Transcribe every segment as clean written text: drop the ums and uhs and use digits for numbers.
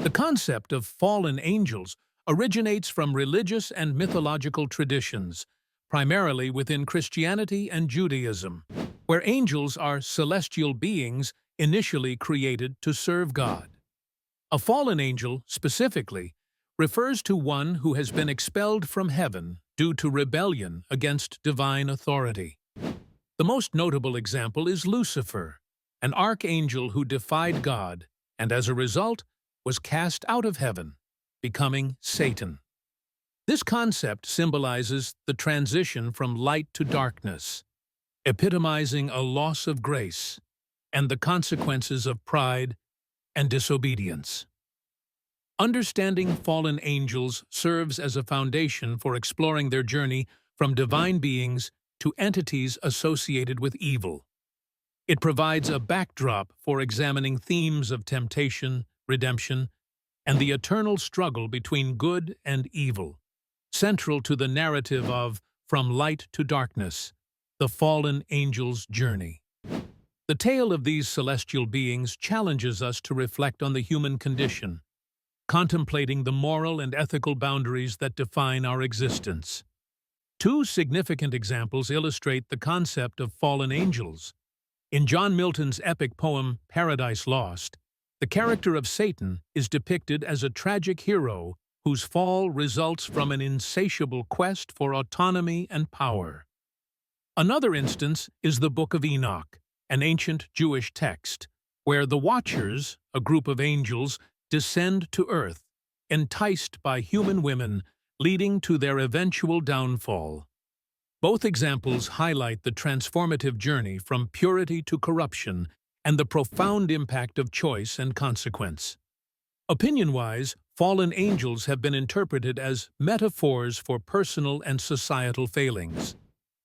The concept of fallen angels originates from religious and mythological traditions, primarily within Christianity and Judaism, where angels are celestial beings initially created to serve God. A fallen angel, specifically, refers to one who has been expelled from heaven due to rebellion against divine authority. The most notable example is Lucifer, an archangel who defied God and, as a result, was cast out of heaven, becoming Satan. This concept symbolizes the transition from light to darkness, epitomizing a loss of grace and the consequences of pride and disobedience. Understanding fallen angels serves as a foundation for exploring their journey from divine beings to entities associated with evil. It provides a backdrop for examining themes of temptation, redemption, and the eternal struggle between good and evil, central to the narrative of From Light to Darkness, the fallen angel's journey. The tale of these celestial beings challenges us to reflect on the human condition, contemplating the moral and ethical boundaries that define our existence. Two significant examples illustrate the concept of fallen angels. In John Milton's epic poem Paradise Lost, the character of Satan is depicted as a tragic hero whose fall results from an insatiable quest for autonomy and power. Another instance is the Book of Enoch, an ancient Jewish text, where the Watchers, a group of angels, descend to earth, enticed by human women, leading to their eventual downfall. Both examples highlight the transformative journey from purity to corruption and the profound impact of choice and consequence. Opinion-wise, fallen angels have been interpreted as metaphors for personal and societal failings.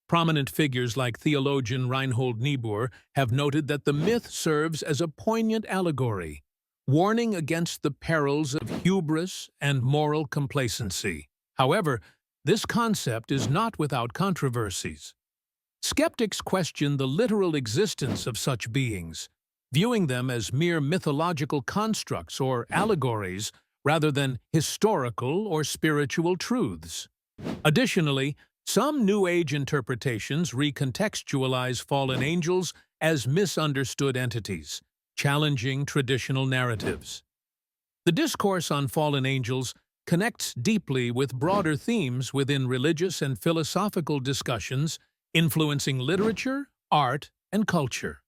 Prominent figures like theologian Reinhold Niebuhr have noted that the myth serves as a poignant allegory, warning against the perils of hubris and moral complacency. However, this concept is not without controversies. Skeptics question the literal existence of such beings, viewing them as mere mythological constructs or allegories rather than historical or spiritual truths. Additionally, some New Age interpretations recontextualize fallen angels as misunderstood entities, challenging traditional narratives. The discourse on fallen angels connects deeply with broader themes within religious and philosophical discussions, influencing literature, art, and culture.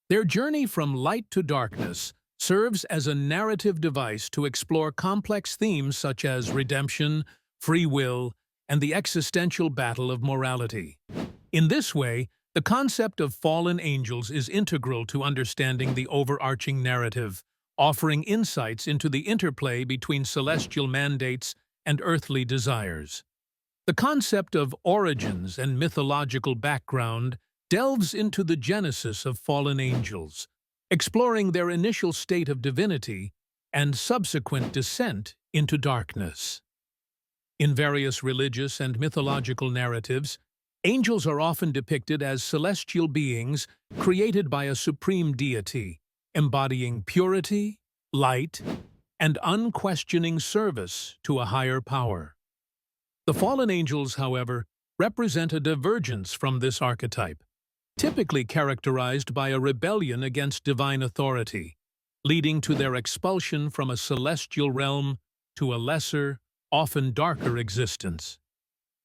Their journey from light to darkness serves as a narrative device to explore complex themes such as redemption, free will, and the existential battle of morality. In this way, the concept of fallen angels is integral to understanding the overarching narrative, offering insights into the interplay between celestial mandates and earthly desires. The concept of origins and mythological background delves into the genesis of fallen angels, exploring their initial state of divinity and subsequent descent into darkness. In various religious and mythological narratives, angels are often depicted as celestial beings created by a supreme deity, embodying purity, light, and unquestioning service to a higher power. The fallen angels, however, represent a divergence from this archetype, typically characterized by a rebellion against divine authority, leading to their expulsion from a celestial realm to a lesser, often darker existence.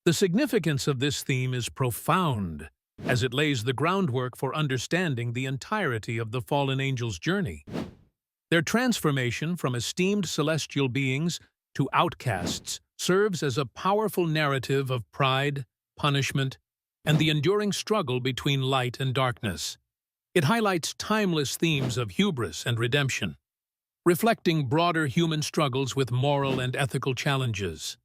The significance of this theme is profound, as it lays the groundwork for understanding the entirety of the fallen angels' journey. Their transformation from esteemed celestial beings to outcasts serves as a powerful narrative of pride, punishment, and the enduring struggle between light and darkness. It highlights timeless themes of hubris and redemption, reflecting broader human struggles with moral and ethical challenges.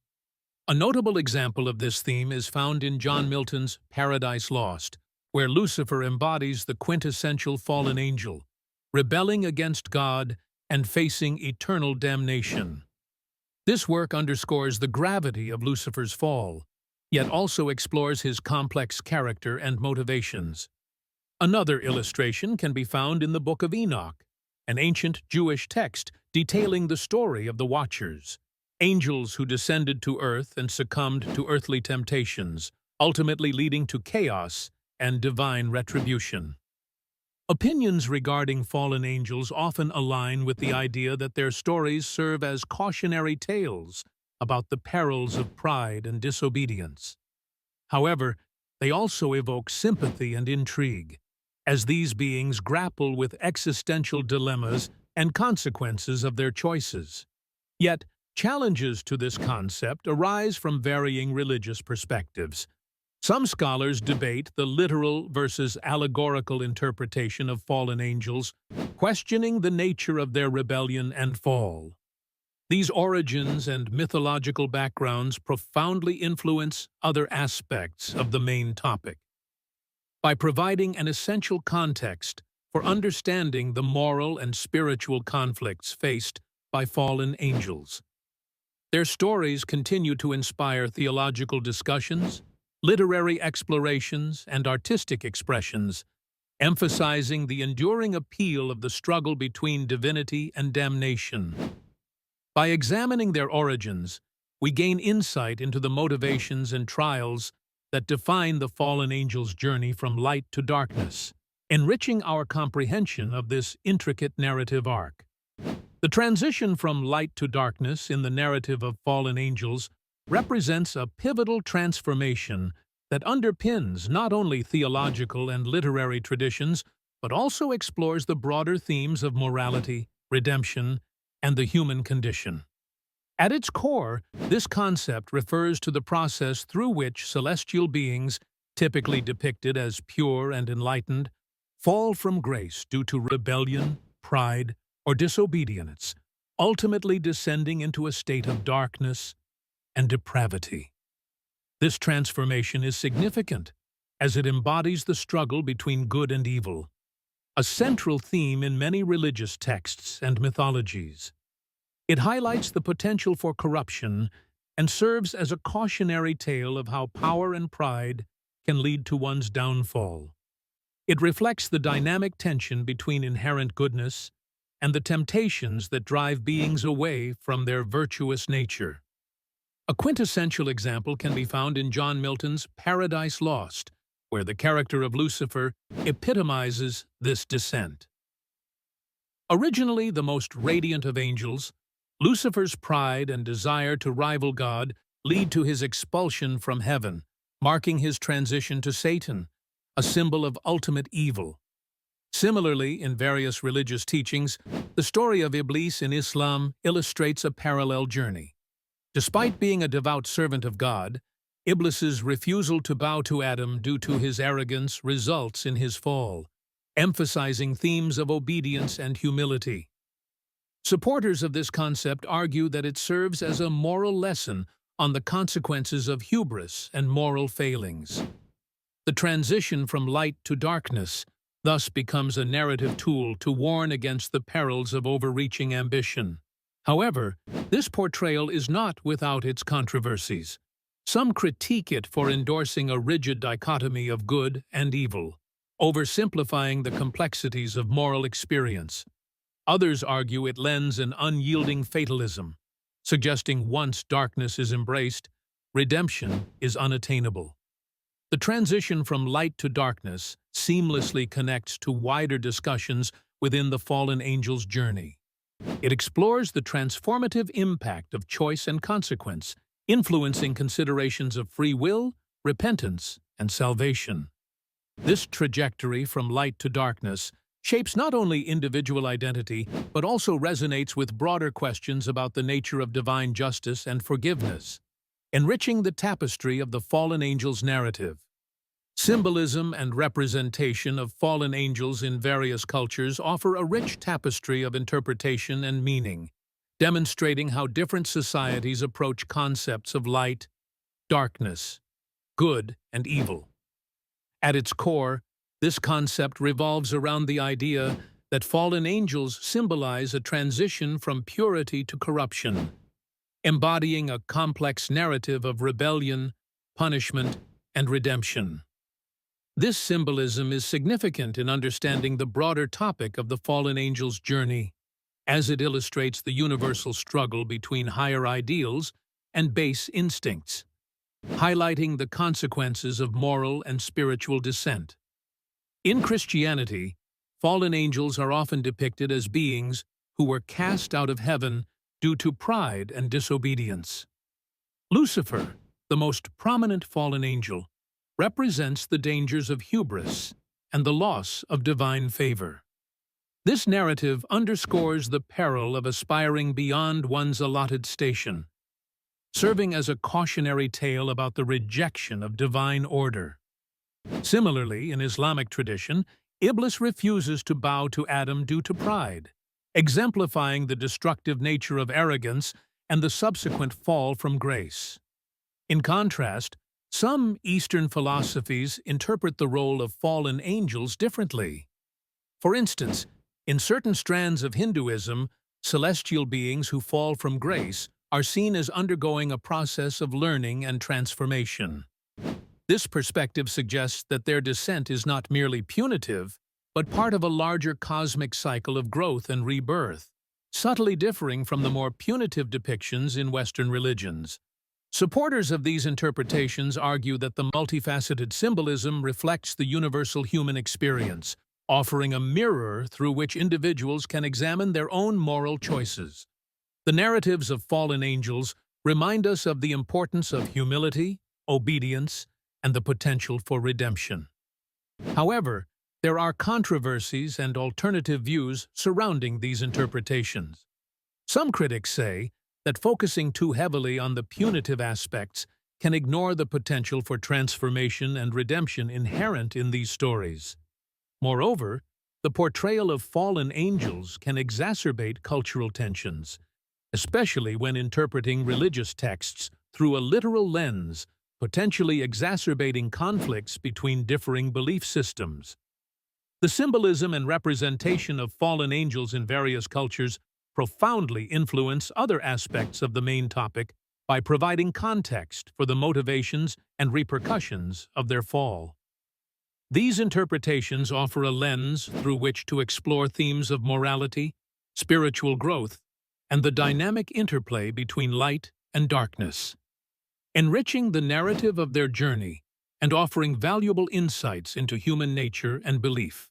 A notable example of this theme is found in John Milton's Paradise Lost, where Lucifer embodies the quintessential fallen angel, rebelling against God and facing eternal damnation. This work underscores the gravity of Lucifer's fall, yet also explores his complex character and motivations. Another illustration can be found in the Book of Enoch, an ancient Jewish text detailing the story of the Watchers, angels who descended to earth and succumbed to earthly temptations, ultimately leading to chaos and divine retribution. Opinions regarding fallen angels often align with the idea that their stories serve as cautionary tales about the perils of pride and disobedience. However, they also evoke sympathy and intrigue, as these beings grapple with existential dilemmas and consequences of their choices. Yet, challenges to this concept arise from varying religious perspectives. Some scholars debate the literal versus allegorical interpretation of fallen angels, questioning the nature of their rebellion and fall. These origins and mythological backgrounds profoundly influence other aspects of the main topic, by providing an essential context for understanding the moral and spiritual conflicts faced by fallen angels. Their stories continue to inspire theological discussions, literary explorations, and artistic expressions, emphasizing the enduring appeal of the struggle between divinity and damnation. By examining their origins, we gain insight into the motivations and trials that define the fallen angel's journey from light to darkness, enriching our comprehension of this intricate narrative arc. The transition from light to darkness in the narrative of fallen angels represents a pivotal transformation that underpins not only theological and literary traditions, but also explores the broader themes of morality, redemption, and the human condition. At its core, this concept refers to the process through which celestial beings, typically depicted as pure and enlightened, fall from grace due to rebellion, pride, or disobedience, ultimately descending into a state of darkness and depravity. This transformation is significant, as it embodies the struggle between good and evil, a central theme in many religious texts and mythologies. It highlights the potential for corruption and serves as a cautionary tale of how power and pride can lead to one's downfall. It reflects the dynamic tension between inherent goodness and the temptations that drive beings away from their virtuous nature. A quintessential example can be found in John Milton's Paradise Lost, where the character of Lucifer epitomizes this descent. Originally the most radiant of angels, Lucifer's pride and desire to rival God lead to his expulsion from heaven, marking his transition to Satan, a symbol of ultimate evil. Similarly, in various religious teachings, the story of Iblis in Islam illustrates a parallel journey. Despite being a devout servant of God, Iblis's refusal to bow to Adam due to his arrogance results in his fall, emphasizing themes of obedience and humility. Supporters of this concept argue that it serves as a moral lesson on the consequences of hubris and moral failings. The transition from light to darkness thus becomes a narrative tool to warn against the perils of overreaching ambition. However, this portrayal is not without its controversies. Some critique it for endorsing a rigid dichotomy of good and evil, oversimplifying the complexities of moral experience. Others argue it lends an unyielding fatalism, suggesting once darkness is embraced, redemption is unattainable. The transition from light to darkness seamlessly connects to wider discussions within the fallen angel's journey. It explores the transformative impact of choice and consequence, influencing considerations of free will, repentance, and salvation. This trajectory from light to darkness shapes not only individual identity, but also resonates with broader questions about the nature of divine justice and forgiveness, enriching the tapestry of the fallen angel's narrative. Symbolism and representation of fallen angels in various cultures offer a rich tapestry of interpretation and meaning, demonstrating how different societies approach concepts of light, darkness, good, and evil. At its core, this concept revolves around the idea that fallen angels symbolize a transition from purity to corruption, embodying a complex narrative of rebellion, punishment, and redemption. This symbolism is significant in understanding the broader topic of the fallen angel's journey, as it illustrates the universal struggle between higher ideals and base instincts, highlighting the consequences of moral and spiritual descent. In Christianity, fallen angels are often depicted as beings who were cast out of heaven due to pride and disobedience. Lucifer, the most prominent fallen angel, represents the dangers of hubris and the loss of divine favor. This narrative underscores the peril of aspiring beyond one's allotted station, serving as a cautionary tale about the rejection of divine order. Similarly, in Islamic tradition, Iblis refuses to bow to Adam due to pride, exemplifying the destructive nature of arrogance and the subsequent fall from grace. In contrast, some Eastern philosophies interpret the role of fallen angels differently. For instance, in certain strands of Hinduism, celestial beings who fall from grace are seen as undergoing a process of learning and transformation. This perspective suggests that their descent is not merely punitive, but part of a larger cosmic cycle of growth and rebirth, subtly differing from the more punitive depictions in Western religions. Supporters of these interpretations argue that the multifaceted symbolism reflects the universal human experience, offering a mirror through which individuals can examine their own moral choices. The narratives of fallen angels remind us of the importance of humility, obedience, and the potential for redemption. However, there are controversies and alternative views surrounding these interpretations. Some critics say that focusing too heavily on the punitive aspects can ignore the potential for transformation and redemption inherent in these stories. Moreover, the portrayal of fallen angels can exacerbate cultural tensions, especially when interpreting religious texts through a literal lens, potentially exacerbating conflicts between differing belief systems. The symbolism and representation of fallen angels in various cultures profoundly influence other aspects of the main topic by providing context for the motivations and repercussions of their fall. These interpretations offer a lens through which to explore themes of morality, spiritual growth, and the dynamic interplay between light and darkness, enriching the narrative of their journey and offering valuable insights into human nature and belief.